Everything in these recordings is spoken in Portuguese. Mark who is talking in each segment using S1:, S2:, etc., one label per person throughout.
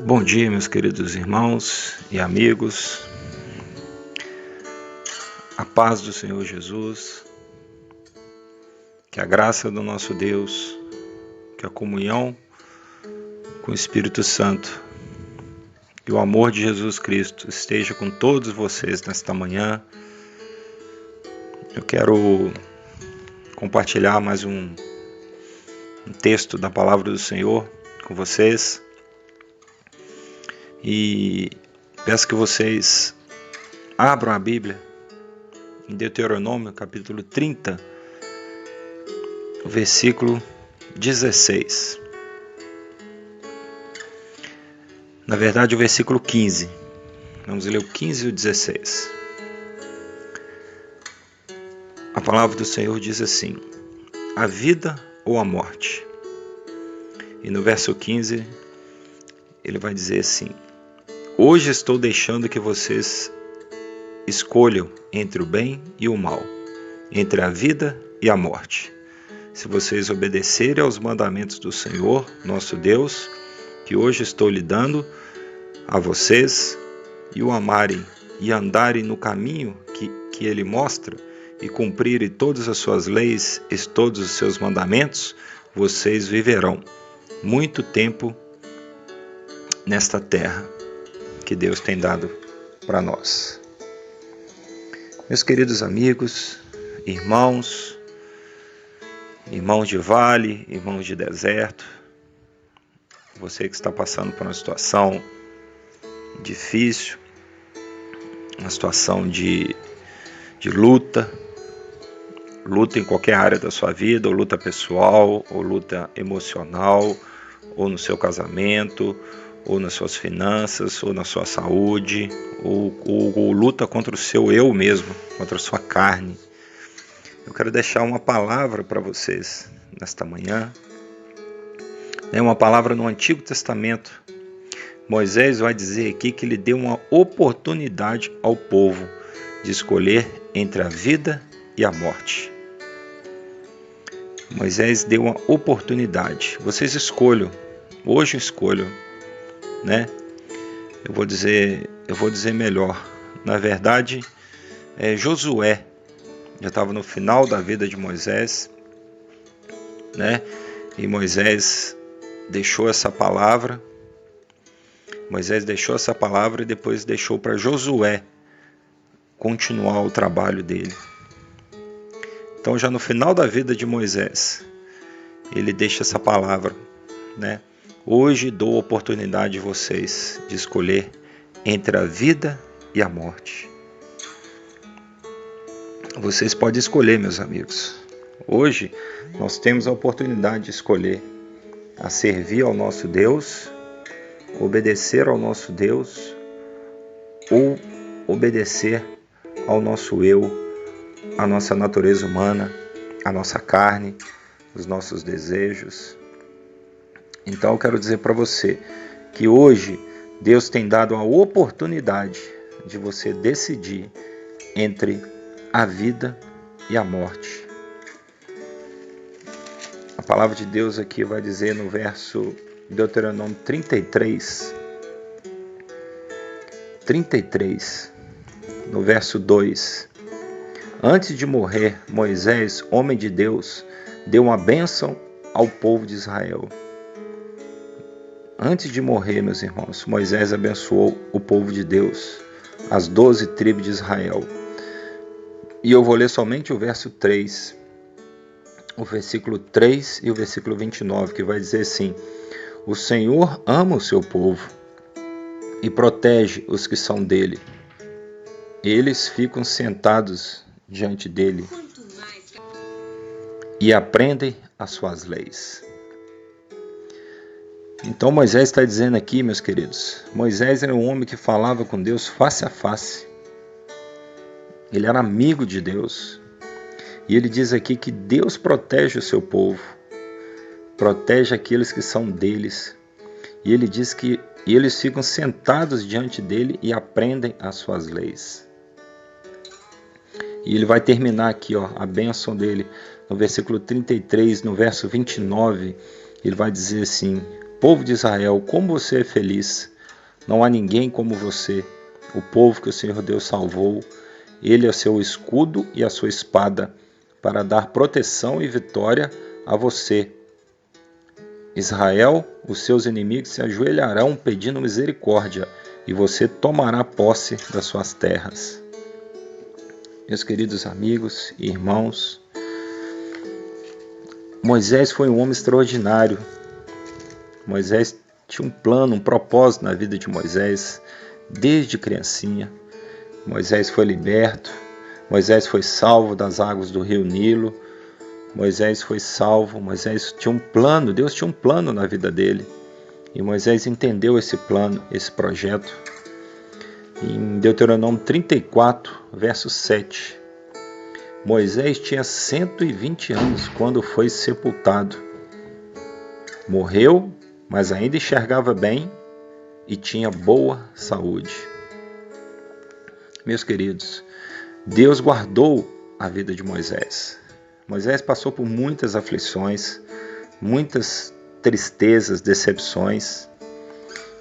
S1: Bom dia, meus queridos irmãos e amigos. A paz do Senhor Jesus, que a graça do nosso Deus, que a comunhão com o Espírito Santo e o amor de Jesus Cristo esteja com todos vocês nesta manhã. Eu quero compartilhar mais um texto da Palavra do Senhor com vocês. E peço que vocês abram a Bíblia em Deuteronômio, capítulo 30, versículo 16. Na verdade, o versículo 15. Vamos ler o 15 e o 16. A palavra do Senhor diz assim: a vida ou a morte? E no verso 15, ele vai dizer assim: hoje estou deixando que vocês escolham entre o bem e o mal, entre a vida e a morte. Se vocês obedecerem aos mandamentos do Senhor, nosso Deus, que hoje estou lhe dando a vocês, e o amarem e andarem no caminho que ele mostra, e cumprirem todas as suas leis e todos os seus mandamentos, vocês viverão muito tempo nesta terra que Deus tem dado para nós. Meus queridos amigos, irmãos de vale, irmãos de deserto, você que está passando por uma situação difícil, uma situação de luta em qualquer área da sua vida, ou luta pessoal, ou luta emocional, ou no seu casamento, ou nas suas finanças, ou na sua saúde, ou luta contra o seu eu mesmo, contra a sua carne. Eu quero deixar uma palavra para vocês nesta manhã. É uma palavra no Antigo Testamento. Moisés vai dizer aqui que ele deu uma oportunidade ao povo de escolher entre a vida e a morte. Moisés deu uma oportunidade. Vocês escolham. Hoje eu escolho, né? Eu vou dizer melhor. Na verdade, Josué já estava no final da vida de Moisés, né? E Moisés deixou essa palavra. E depois deixou para Josué continuar o trabalho dele. Então, já no final da vida de Moisés, ele deixa essa palavra, né? Hoje dou a oportunidade de vocês de escolher entre a vida e a morte. Vocês podem escolher, meus amigos. Hoje nós temos a oportunidade de escolher a servir ao nosso Deus, obedecer ao nosso Deus, ou obedecer ao nosso eu, à nossa natureza humana, à nossa carne, os nossos desejos. Então eu quero dizer para você que hoje Deus tem dado a oportunidade de você decidir entre a vida e a morte. A palavra de Deus aqui vai dizer no verso Deuteronômio 33, no verso 2. Antes de morrer, Moisés, homem de Deus, deu uma bênção ao povo de Israel. Antes de morrer, meus irmãos, Moisés abençoou o povo de Deus, as 12 tribos de Israel. E eu vou ler somente o verso 3, o versículo 3 e o versículo 29, que vai dizer assim: o Senhor ama o seu povo e protege os que são dele. Eles ficam sentados diante dele e aprendem as suas leis. Então Moisés está dizendo aqui, meus queridos, Moisés era um homem que falava com Deus face a face. Ele era amigo de Deus. E ele diz aqui que Deus protege o seu povo, protege aqueles que são deles. E ele diz que eles ficam sentados diante dele e aprendem as suas leis. E ele vai terminar aqui, a bênção dele, no versículo 33, no verso 29, ele vai dizer assim: povo de Israel, como você é feliz, Não há ninguém como você, o povo que o Senhor Deus salvou. Ele é o seu escudo e a sua espada, para dar proteção e vitória a você. Israel, os seus inimigos se ajoelharão pedindo misericórdia, e você tomará posse das suas terras. Meus queridos amigos e irmãos, Moisés foi um homem extraordinário. Moisés tinha um plano, um propósito na vida de Moisés, desde criancinha. Moisés foi liberto, Moisés foi salvo das águas do rio Nilo, Moisés foi salvo, Moisés tinha um plano, Deus tinha um plano na vida dele. E Moisés entendeu esse plano, esse projeto. Em Deuteronômio 34, verso 7, Moisés tinha 120 anos quando foi sepultado. Morreu, mas ainda enxergava bem e tinha boa saúde. Meus queridos, Deus guardou a vida de Moisés. Moisés passou por muitas aflições, muitas tristezas, decepções.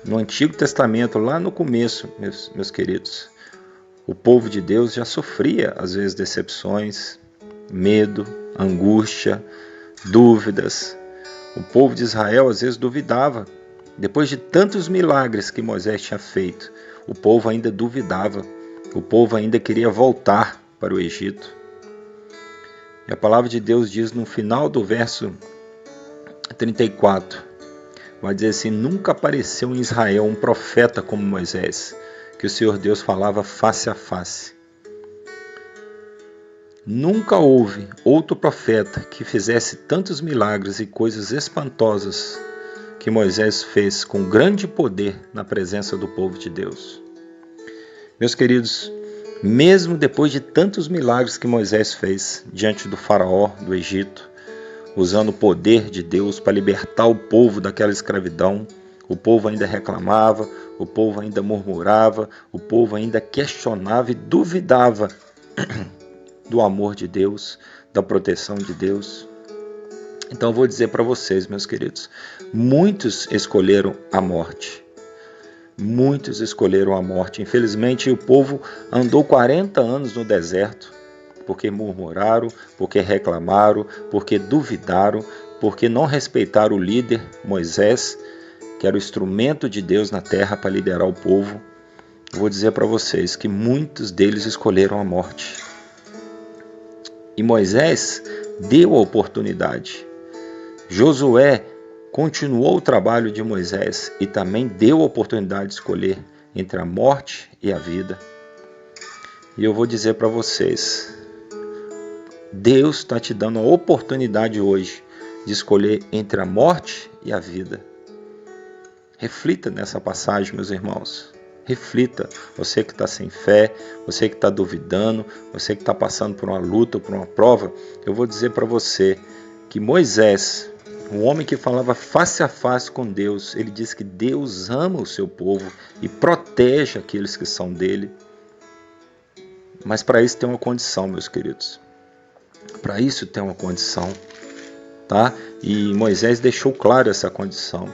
S1: No Antigo Testamento, lá no começo, meus queridos, o povo de Deus já sofria, às vezes, decepções, medo, angústia, dúvidas. O povo de Israel, às vezes, duvidava. Depois de tantos milagres que Moisés tinha feito, o povo ainda duvidava. O povo ainda queria voltar para o Egito. E a palavra de Deus diz no final do verso 34, vai dizer assim: nunca apareceu em Israel um profeta como Moisés, que o Senhor Deus falava face a face. Nunca houve outro profeta que fizesse tantos milagres e coisas espantosas que Moisés fez com grande poder na presença do povo de Deus. Meus queridos, mesmo depois de tantos milagres que Moisés fez diante do faraó do Egito, usando o poder de Deus para libertar o povo daquela escravidão, o povo ainda reclamava, o povo ainda murmurava, o povo ainda questionava e duvidava do amor de Deus, da proteção de Deus. Então eu vou dizer para vocês, meus queridos, muitos escolheram a morte. Muitos escolheram a morte. Infelizmente, o povo andou 40 anos no deserto, porque murmuraram, porque reclamaram, porque duvidaram, porque não respeitaram o líder Moisés, que era o instrumento de Deus na terra para liderar o povo. Eu vou dizer para vocês que muitos deles escolheram a morte. E Moisés deu a oportunidade. Josué continuou o trabalho de Moisés e também deu a oportunidade de escolher entre a morte e a vida. E eu vou dizer para vocês, Deus está te dando a oportunidade hoje de escolher entre a morte e a vida. Reflita nessa passagem, meus irmãos. Reflita, você que está sem fé, você que está duvidando, você que está passando por uma luta, por uma prova, eu vou dizer para você que Moisés, um homem que falava face a face com Deus, ele diz que Deus ama o seu povo e protege aqueles que são dele. Mas para isso tem uma condição, meus queridos. Para isso tem uma condição, tá? E Moisés deixou claro essa condição.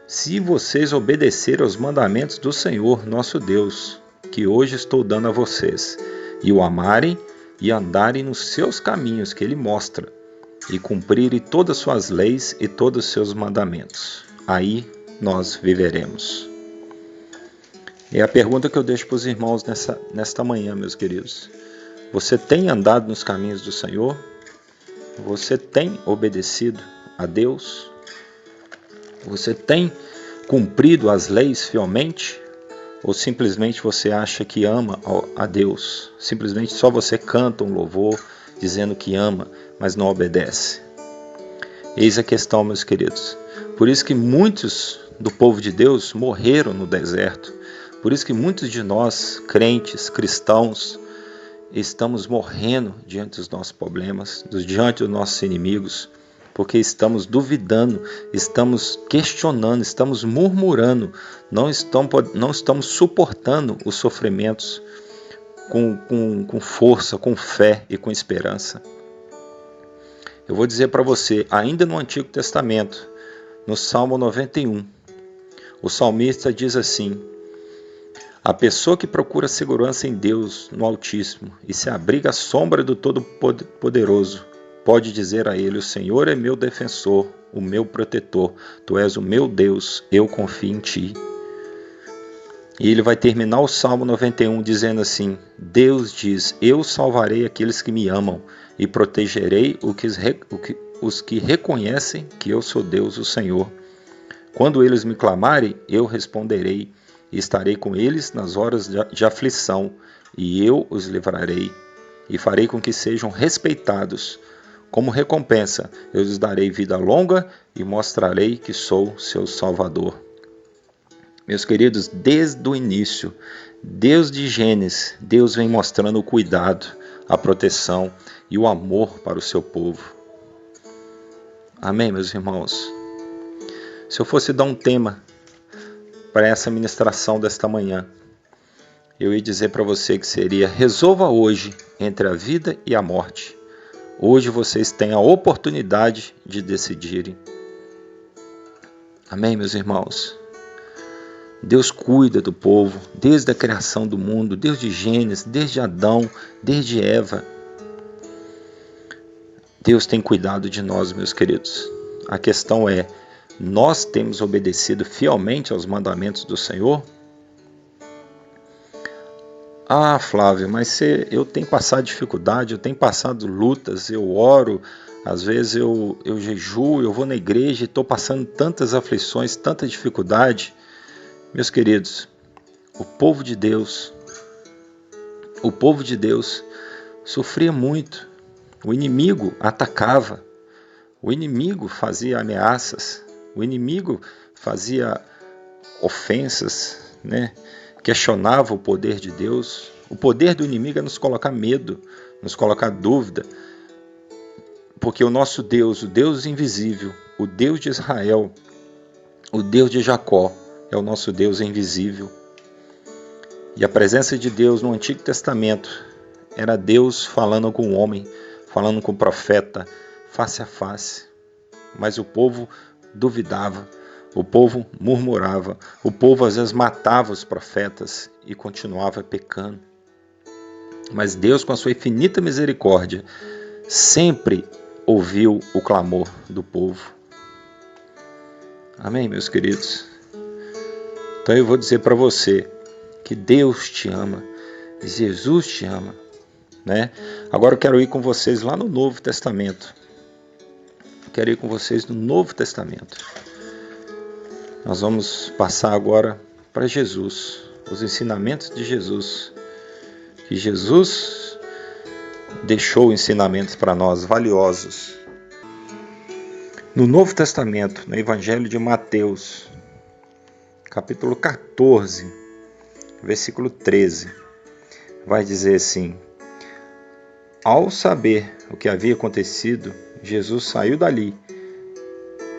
S1: Se vocês obedecerem aos mandamentos do Senhor, nosso Deus, que hoje estou dando a vocês, e o amarem e andarem nos seus caminhos que Ele mostra, e cumprirem todas as suas leis e todos os seus mandamentos, aí nós viveremos. É a pergunta que eu deixo para os irmãos nesta manhã, meus queridos. Você tem andado nos caminhos do Senhor? Você tem obedecido a Deus? Você tem cumprido as leis fielmente? Ou simplesmente você acha que ama a Deus? Simplesmente só você canta um louvor dizendo que ama, mas não obedece? Eis a questão, meus queridos. Por isso que muitos do povo de Deus morreram no deserto. Por isso que muitos de nós, crentes, cristãos, estamos morrendo diante dos nossos problemas, diante dos nossos inimigos, porque estamos duvidando, estamos questionando, estamos murmurando, não estamos suportando os sofrimentos com força, com fé e com esperança. Eu vou dizer para você, ainda no Antigo Testamento, no Salmo 91, O salmista diz assim: a pessoa que procura segurança em Deus, no Altíssimo, e se abriga à sombra do Todo-Poderoso, pode dizer a ele: o Senhor é meu defensor, o meu protetor, tu és o meu Deus, eu confio em ti. E ele vai terminar o Salmo 91 dizendo assim: Deus diz: eu salvarei aqueles que me amam e protegerei os que reconhecem que eu sou Deus, o Senhor. Quando eles me clamarem, eu responderei, e estarei com eles nas horas de aflição, e eu os livrarei, e farei com que sejam respeitados. Como recompensa, eu lhes darei vida longa e mostrarei que sou seu Salvador. Meus queridos, desde o início, desde Gênesis, Deus vem mostrando o cuidado, a proteção e o amor para o seu povo. Amém, meus irmãos? Se eu fosse dar um tema para essa ministração desta manhã, eu ia dizer para você que seria: resolva hoje entre a vida e a morte. Hoje vocês têm a oportunidade de decidirem. Amém, meus irmãos? Deus cuida do povo desde a criação do mundo, desde Gênesis, desde Adão, desde Eva. Deus tem cuidado de nós, meus queridos. A questão é: nós temos obedecido fielmente aos mandamentos do Senhor? Ah, Flávio, mas eu tenho passado dificuldade, eu tenho passado lutas, eu oro, às vezes eu jejuo, eu vou na igreja e estou passando tantas aflições, tanta dificuldade. Meus queridos, o povo de Deus sofria muito. O inimigo atacava, o inimigo fazia ameaças, o inimigo fazia ofensas, né? Questionava o poder de Deus. O poder do inimigo é nos colocar medo, nos colocar dúvida, porque o nosso Deus, o Deus invisível, o Deus de Israel, o Deus de Jacó, é o nosso Deus invisível. E a presença de Deus no Antigo Testamento era Deus falando com o homem, falando com o profeta, face a face. Mas o povo duvidava, o povo murmurava, o povo às vezes matava os profetas e continuava pecando. Mas Deus, com a sua infinita misericórdia, sempre ouviu o clamor do povo. Amém, meus queridos? Então eu vou dizer para você que Deus te ama, Jesus te ama, né? Agora eu quero ir com vocês lá no Novo Testamento. Quero ir com vocês no Novo Testamento. Nós vamos passar agora para Jesus, os ensinamentos de Jesus. Que Jesus deixou ensinamentos para nós valiosos. No Novo Testamento, no Evangelho de Mateus, capítulo 14, versículo 13, vai dizer assim: ao saber o que havia acontecido, Jesus saiu dali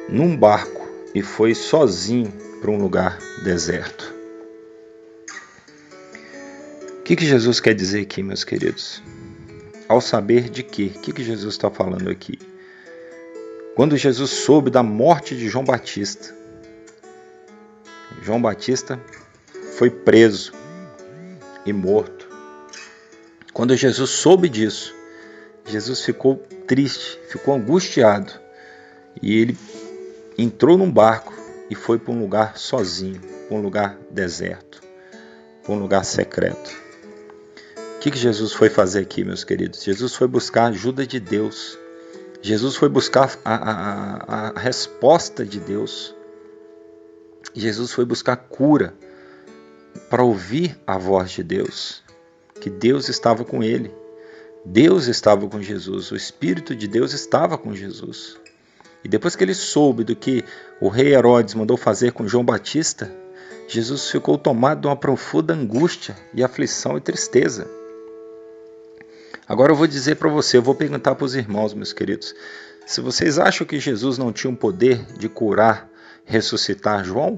S1: num barco e foi sozinho para um lugar deserto. O que Jesus quer dizer aqui, meus queridos? Ao saber de quê? O que Jesus está falando aqui? Quando Jesus soube da morte de João Batista, João Batista foi preso e morto. Quando Jesus soube disso, Jesus ficou triste, ficou angustiado. E ele entrou num barco e foi para um lugar sozinho, para um lugar deserto, para um lugar secreto. O que Jesus foi fazer aqui, meus queridos? Jesus foi buscar a ajuda de Deus. Jesus foi buscar a resposta de Deus. Jesus foi buscar cura para ouvir a voz de Deus, que Deus estava com ele. Deus estava com Jesus, o Espírito de Deus estava com Jesus. E depois que ele soube do que o rei Herodes mandou fazer com João Batista, Jesus ficou tomado de uma profunda angústia e aflição e tristeza. Agora eu vou dizer para você, eu vou perguntar para os irmãos, meus queridos, se vocês acham que Jesus não tinha o poder de curar, ressuscitar João,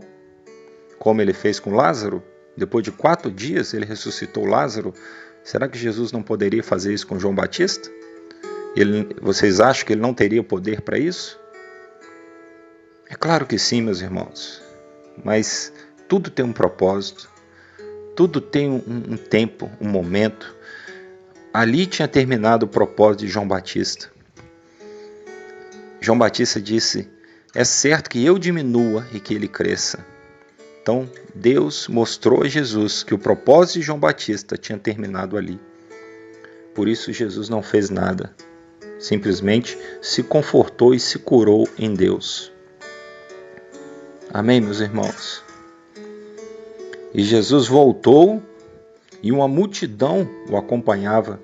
S1: como ele fez com Lázaro? Depois de 4 dias ele ressuscitou Lázaro. Será que Jesus não poderia fazer isso com João Batista? Vocês acham que ele não teria poder para isso? É claro que sim, meus irmãos. mas tudo tem um propósito, tudo tem um tempo, um momento. Ali tinha terminado o propósito de João Batista. João Batista disse: é certo que eu diminua e que ele cresça. Então Deus mostrou a Jesus que o propósito de João Batista tinha terminado ali. Por isso Jesus não fez nada, simplesmente se confortou e se curou em Deus. Amém, meus irmãos? E Jesus voltou e uma multidão o acompanhava.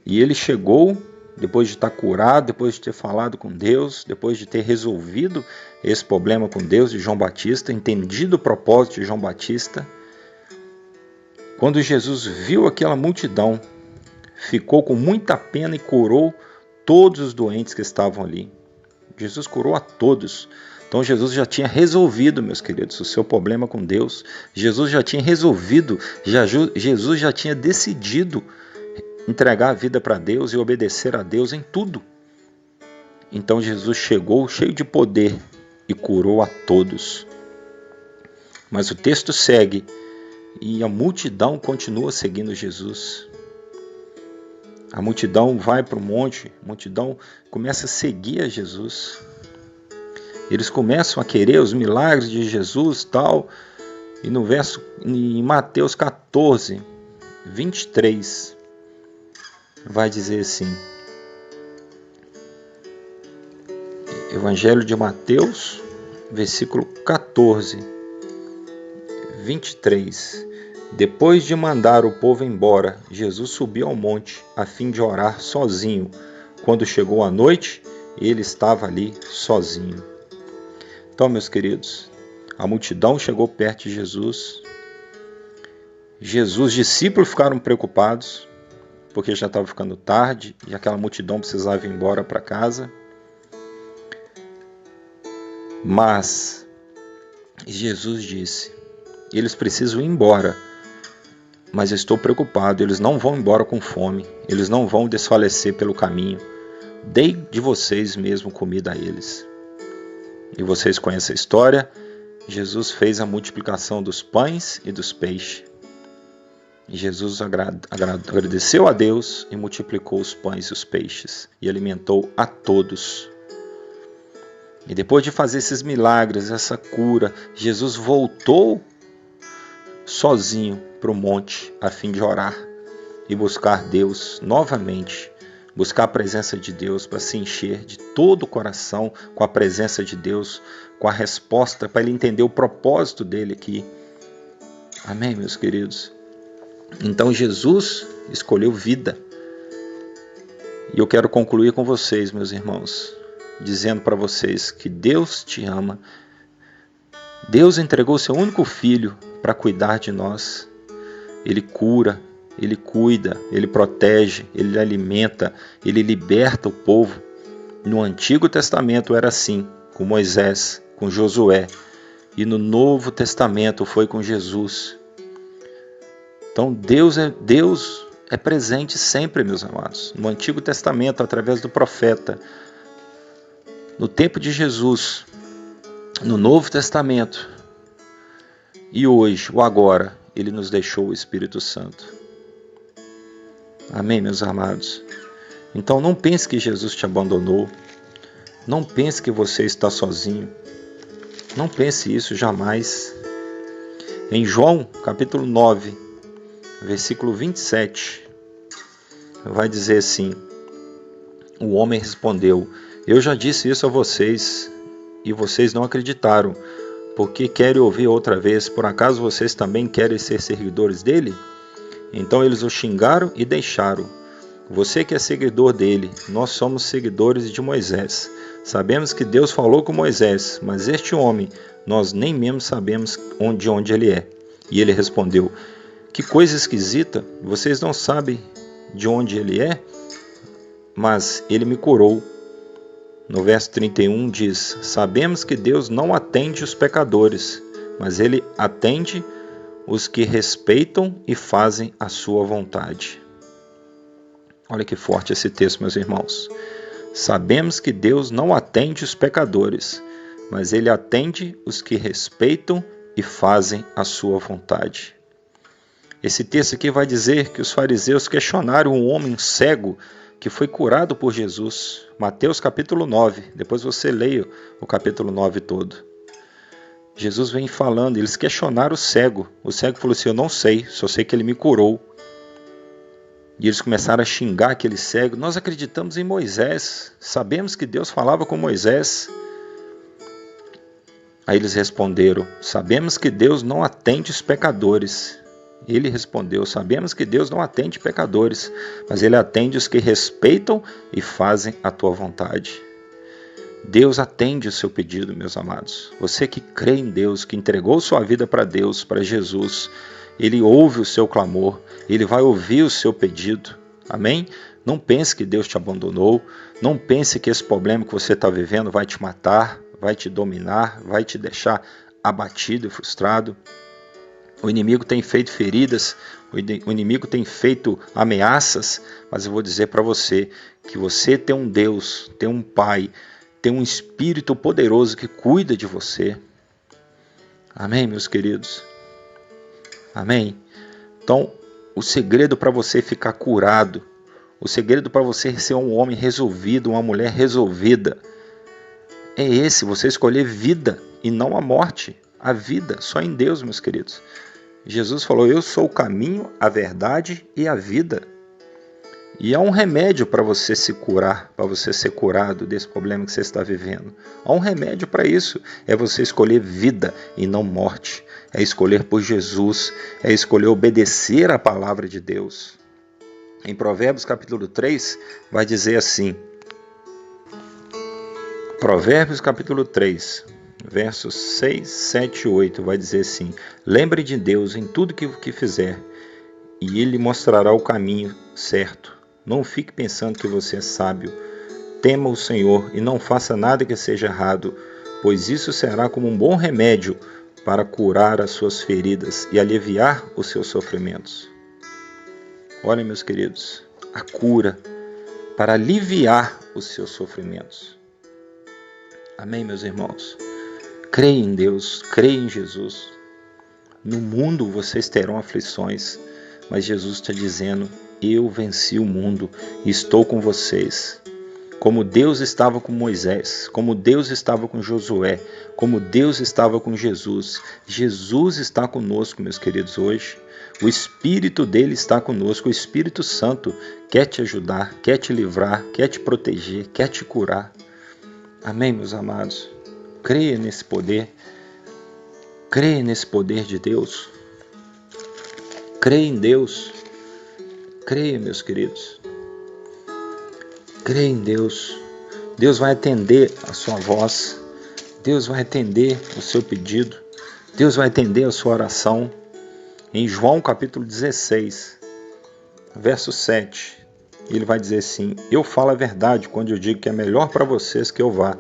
S1: E ele chegou, depois de estar curado, depois de ter falado com Deus, depois de ter resolvido esse problema com Deus de João Batista, entendido o propósito de João Batista. Quando Jesus viu aquela multidão, ficou com muita pena e curou todos os doentes que estavam ali. Jesus curou a todos. Então Jesus já tinha resolvido, meus queridos, o seu problema com Deus. Jesus já tinha resolvido, Jesus já tinha decidido entregar a vida para Deus e obedecer a Deus em tudo. Então Jesus chegou cheio de poder e curou a todos. Mas o texto segue e a multidão continua seguindo Jesus. A multidão vai para o monte, a multidão começa a seguir a Jesus. Eles começam a querer os milagres de Jesus, tal. E no verso, em Mateus 14, 23, vai dizer assim. Evangelho de Mateus, versículo 14, 23. Depois de mandar o povo embora, Jesus subiu ao monte a fim de orar sozinho. Quando chegou a noite, ele estava ali sozinho. Então, meus queridos, a multidão chegou perto de Jesus. Os discípulos ficaram preocupados, porque já estava ficando tarde e aquela multidão precisava ir embora para casa. Mas Jesus disse: eles precisam ir embora, mas eu estou preocupado, eles não vão embora com fome, eles não vão desfalecer pelo caminho. Dei de vocês mesmo comida a eles. E vocês conhecem a história. Jesus fez a multiplicação dos pães e dos peixes. E Jesus agradeceu a Deus e multiplicou os pães e os peixes e alimentou a todos. E depois de fazer esses milagres, essa cura, Jesus voltou sozinho para o monte a fim de orar e buscar Deus novamente, buscar a presença de Deus para se encher de todo o coração com a presença de Deus, com a resposta, para ele entender o propósito dele aqui. Amém, meus queridos? Então Jesus escolheu vida. E eu quero concluir com vocês, meus irmãos, dizendo para vocês que Deus te ama. Deus entregou seu único filho para cuidar de nós. Ele cura, ele cuida, ele protege, ele alimenta, ele liberta o povo. No Antigo Testamento era assim, com Moisés, com Josué. E no Novo Testamento foi com Jesus. Então Deus é presente sempre, meus amados. No Antigo Testamento, através do profeta. No tempo de Jesus, no Novo Testamento. E hoje, o agora, ele nos deixou o Espírito Santo. Amém, meus amados? Então não pense que Jesus te abandonou. Não pense que você está sozinho. Não pense isso jamais. Em João, capítulo 9, versículo 27, vai dizer assim: o homem respondeu: eu já disse isso a vocês, e vocês não acreditaram, porque querem ouvir outra vez. Por acaso vocês também querem ser seguidores dele? Então eles o xingaram e deixaram. Você que é seguidor dele, nós somos seguidores de Moisés. Sabemos que Deus falou com Moisés, mas este homem, nós nem mesmo sabemos de onde ele é. E ele respondeu: que coisa esquisita, vocês não sabem de onde ele é? Mas ele me curou. No verso 31 diz: sabemos que Deus não atende os pecadores, mas ele atende os que respeitam e fazem a sua vontade. Olha que forte esse texto, meus irmãos. Sabemos que Deus não atende os pecadores, mas ele atende os que respeitam e fazem a sua vontade. Esse texto aqui vai dizer que os fariseus questionaram um homem cego que foi curado por Jesus. Mateus capítulo 9, depois você leia o capítulo 9 todo. Jesus vem falando, eles questionaram o cego. O cego falou assim, eu não sei, só sei que ele me curou. E eles começaram a xingar aquele cego. Nós acreditamos em Moisés, sabemos que Deus falava com Moisés. Aí eles responderam, sabemos que Deus não atende os pecadores. Ele respondeu, sabemos que Deus não atende pecadores, mas Ele atende os que respeitam e fazem a tua vontade. Deus atende o seu pedido, meus amados. Você que crê em Deus, que entregou sua vida para Deus, para Jesus, Ele ouve o seu clamor, Ele vai ouvir o seu pedido. Amém? Não pense que Deus te abandonou, não pense que esse problema que você está vivendo vai te matar, vai te dominar, vai te deixar abatido e frustrado. O inimigo tem feito feridas, o inimigo tem feito ameaças, mas eu vou dizer para você que você tem um Deus, tem um Pai, tem um Espírito poderoso que cuida de você. Amém, meus queridos? Amém? Então, o segredo para você ficar curado, o segredo para você ser um homem resolvido, uma mulher resolvida, é esse, você escolher vida e não a morte. A vida, só em Deus, meus queridos. Jesus falou, eu sou o caminho, a verdade e a vida. E há um remédio para você se curar, para você ser curado desse problema que você está vivendo. Há um remédio para isso, é você escolher vida e não morte. É escolher por Jesus, é escolher obedecer à palavra de Deus. Em Provérbios capítulo 3, vai dizer assim, Provérbios capítulo 3, versos 6, 7 e 8, vai dizer assim, lembre de Deus em tudo que fizer, e Ele mostrará o caminho certo. Não fique pensando que você é sábio. Tema o Senhor e não faça nada que seja errado, pois isso será como um bom remédio para curar as suas feridas e aliviar os seus sofrimentos. Olha, meus queridos, a cura para aliviar os seus sofrimentos. Amém, meus irmãos? Creia em Deus, creia em Jesus. No mundo vocês terão aflições, mas Jesus está dizendo, eu venci o mundo e estou com vocês. Como Deus estava com Moisés, como Deus estava com Josué, como Deus estava com Jesus. Jesus está conosco, meus queridos, hoje. O Espírito dele está conosco, o Espírito Santo quer te ajudar, quer te livrar, quer te proteger, quer te curar. Amém, meus amados? Creia nesse poder. Creia nesse poder de Deus. Creia em Deus. Creia, meus queridos. Creia em Deus. Deus vai atender a sua voz. Deus vai atender o seu pedido. Deus vai atender a sua oração. Em João capítulo 16, verso 7, ele vai dizer assim, eu falo a verdade quando eu digo que é melhor para vocês que eu vá,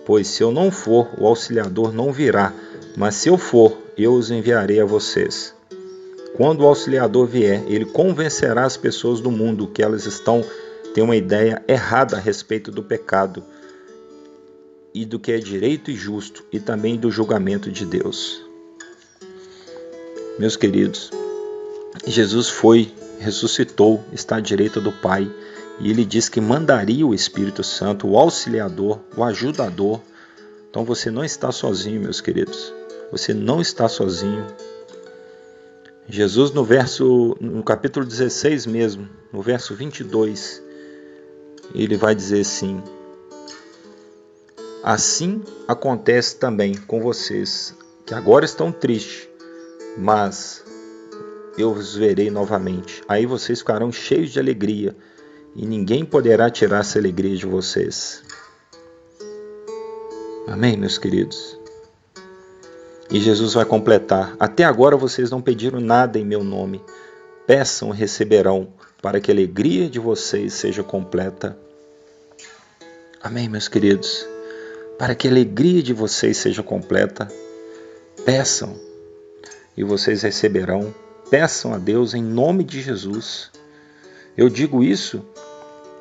S1: pois se eu não for, o auxiliador não virá, mas se eu for, eu os enviarei a vocês. Quando o auxiliador vier, ele convencerá as pessoas do mundo que elas têm uma ideia errada a respeito do pecado e do que é direito e justo e também do julgamento de Deus. Meus queridos, Jesus ressuscitou, está à direita do Pai, e ele diz que mandaria o Espírito Santo, o auxiliador, o ajudador. Então você não está sozinho, meus queridos. Você não está sozinho. Jesus no capítulo 16 mesmo, no verso 22, ele vai dizer assim, assim acontece também com vocês, que agora estão tristes, mas eu os verei novamente. Aí vocês ficarão cheios de alegria, e ninguém poderá tirar essa alegria de vocês. Amém, meus queridos? E Jesus vai completar, até agora vocês não pediram nada em meu nome. Peçam e receberão, para que a alegria de vocês seja completa. Amém, meus queridos? Para que a alegria de vocês seja completa, peçam e vocês receberão. Peçam a Deus em nome de Jesus. Eu digo isso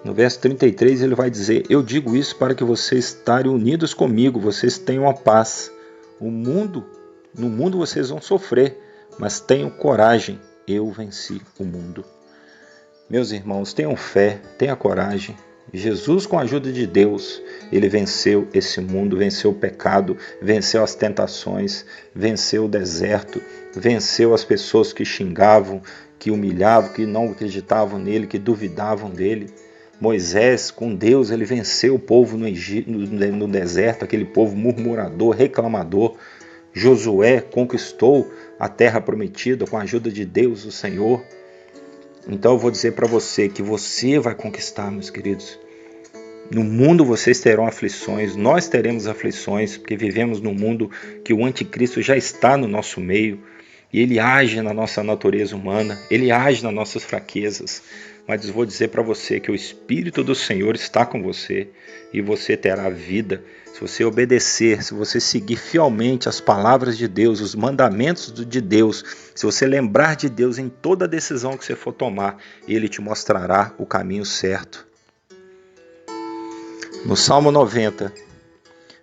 S1: No verso 33 ele vai dizer: eu digo isso para que vocês estarem unidos comigo, vocês tenham a paz. No mundo vocês vão sofrer, mas tenham coragem, eu venci o mundo. Meus irmãos, tenham fé, tenham coragem. Jesus, com a ajuda de Deus, ele venceu esse mundo, venceu o pecado, venceu as tentações, venceu o deserto, venceu as pessoas que xingavam, que humilhavam, que não acreditavam nele, que duvidavam dele. Moisés, com Deus, ele venceu o povo no deserto, aquele povo murmurador, reclamador. Josué conquistou a terra prometida com a ajuda de Deus, o Senhor. Então eu vou dizer para você que você vai conquistar, meus queridos. No mundo vocês terão aflições, nós teremos aflições, porque vivemos num mundo que o anticristo já está no nosso meio, e ele age na nossa natureza humana, ele age nas nossas fraquezas. Mas eu vou dizer para você que o Espírito do Senhor está com você, e você terá vida. Se você obedecer, se você seguir fielmente as palavras de Deus, os mandamentos de Deus, se você lembrar de Deus em toda decisão que você for tomar, Ele te mostrará o caminho certo. No Salmo 90,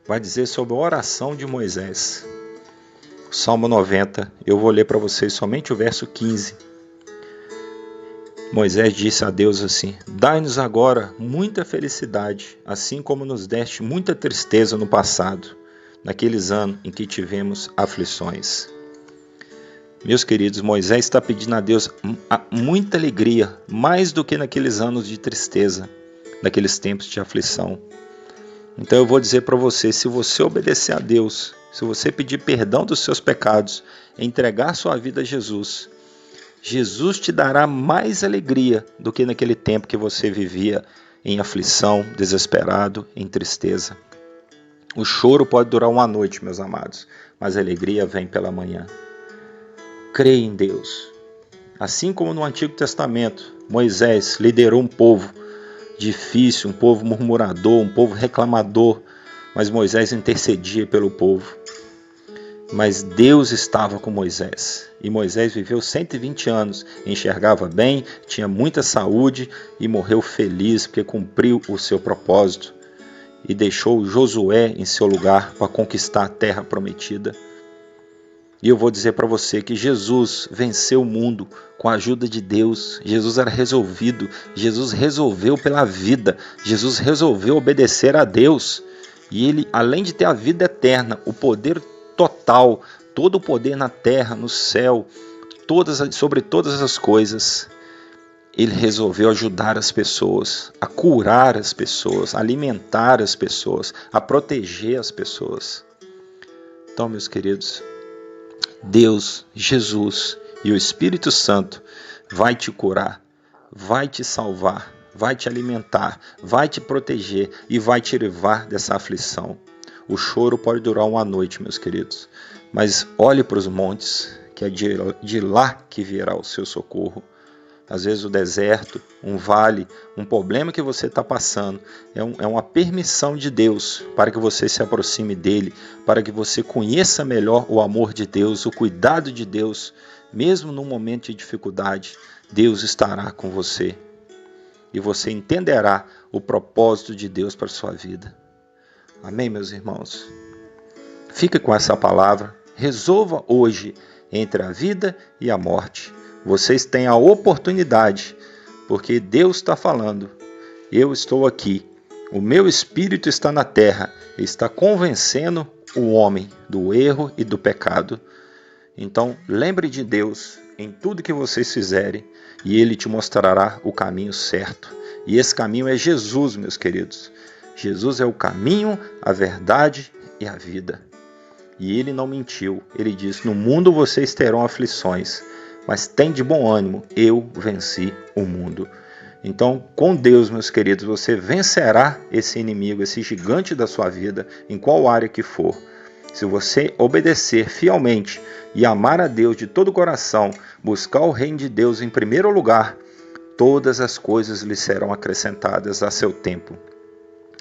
S1: vai dizer sobre a oração de Moisés. O Salmo 90, eu vou ler para vocês somente o verso 15. Moisés disse a Deus assim: dai-nos agora muita felicidade, assim como nos deste muita tristeza no passado, naqueles anos em que tivemos aflições. Meus queridos, Moisés está pedindo a Deus muita alegria, mais do que naqueles anos de tristeza, naqueles tempos de aflição. Então eu vou dizer para você, se você obedecer a Deus, se você pedir perdão dos seus pecados, entregar sua vida a Jesus, Jesus te dará mais alegria do que naquele tempo que você vivia em aflição, desesperado, em tristeza. O choro pode durar uma noite, meus amados, mas a alegria vem pela manhã. Creia em Deus. Assim como no Antigo Testamento, Moisés liderou um povo difícil, um povo murmurador, um povo reclamador, mas Moisés intercedia pelo povo. Mas Deus estava com Moisés, e Moisés viveu 120 anos, enxergava bem, tinha muita saúde e morreu feliz porque cumpriu o seu propósito e deixou Josué em seu lugar para conquistar a terra prometida. E eu vou dizer para você que Jesus venceu o mundo com a ajuda de Deus. Jesus era resolvido, Jesus resolveu pela vida, Jesus resolveu obedecer a Deus. E ele, além de ter a vida eterna, o poder total, todo o poder na terra, no céu, sobre todas as coisas, ele resolveu ajudar as pessoas, a curar as pessoas, a alimentar as pessoas, a proteger as pessoas. Então, meus queridos, Deus, Jesus e o Espírito Santo vai te curar, vai te salvar, vai te alimentar, vai te proteger e vai te livrar dessa aflição. O choro pode durar uma noite, meus queridos, mas olhe para os montes, que é de lá que virá o seu socorro. Às vezes o deserto, um vale, um problema que você está passando, é uma permissão de Deus para que você se aproxime dele, para que você conheça melhor o amor de Deus, o cuidado de Deus. Mesmo num momento de dificuldade, Deus estará com você e você entenderá o propósito de Deus para a sua vida. Amém, meus irmãos? Fique com essa palavra, resolva hoje entre a vida e a morte. Vocês têm a oportunidade, porque Deus está falando. Eu estou aqui, o meu Espírito está na terra, está convencendo o homem do erro e do pecado. Então, lembre de Deus em tudo que vocês fizerem, e Ele te mostrará o caminho certo. E esse caminho é Jesus, meus queridos. Jesus é o caminho, a verdade e a vida. E Ele não mentiu. Ele disse: no mundo vocês terão aflições, mas tem de bom ânimo, eu venci o mundo. Então, com Deus, meus queridos, você vencerá esse inimigo, esse gigante da sua vida, em qual área que for. Se você obedecer fielmente e amar a Deus de todo o coração, buscar o reino de Deus em primeiro lugar, todas as coisas lhe serão acrescentadas a seu tempo.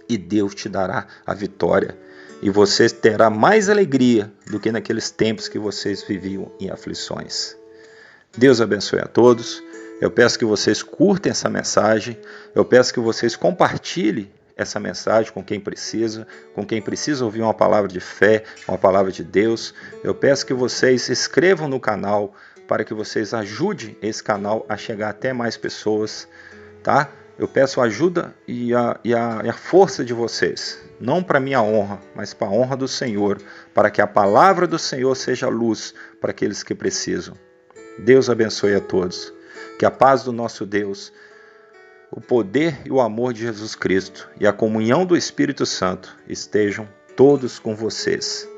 S1: E Deus te dará a vitória. E você terá mais alegria do que naqueles tempos que vocês viviam em aflições. Deus abençoe a todos. Eu peço que vocês curtem essa mensagem. Eu peço que vocês compartilhem essa mensagem com quem precisa ouvir uma palavra de fé, uma palavra de Deus. Eu peço que vocês se inscrevam no canal para que vocês ajudem esse canal a chegar até mais pessoas, tá? Eu peço a ajuda e a força de vocês, não para minha honra, mas para a honra do Senhor, para que a palavra do Senhor seja luz para aqueles que precisam. Deus abençoe a todos. Que a paz do nosso Deus, o poder e o amor de Jesus Cristo e a comunhão do Espírito Santo estejam todos com vocês.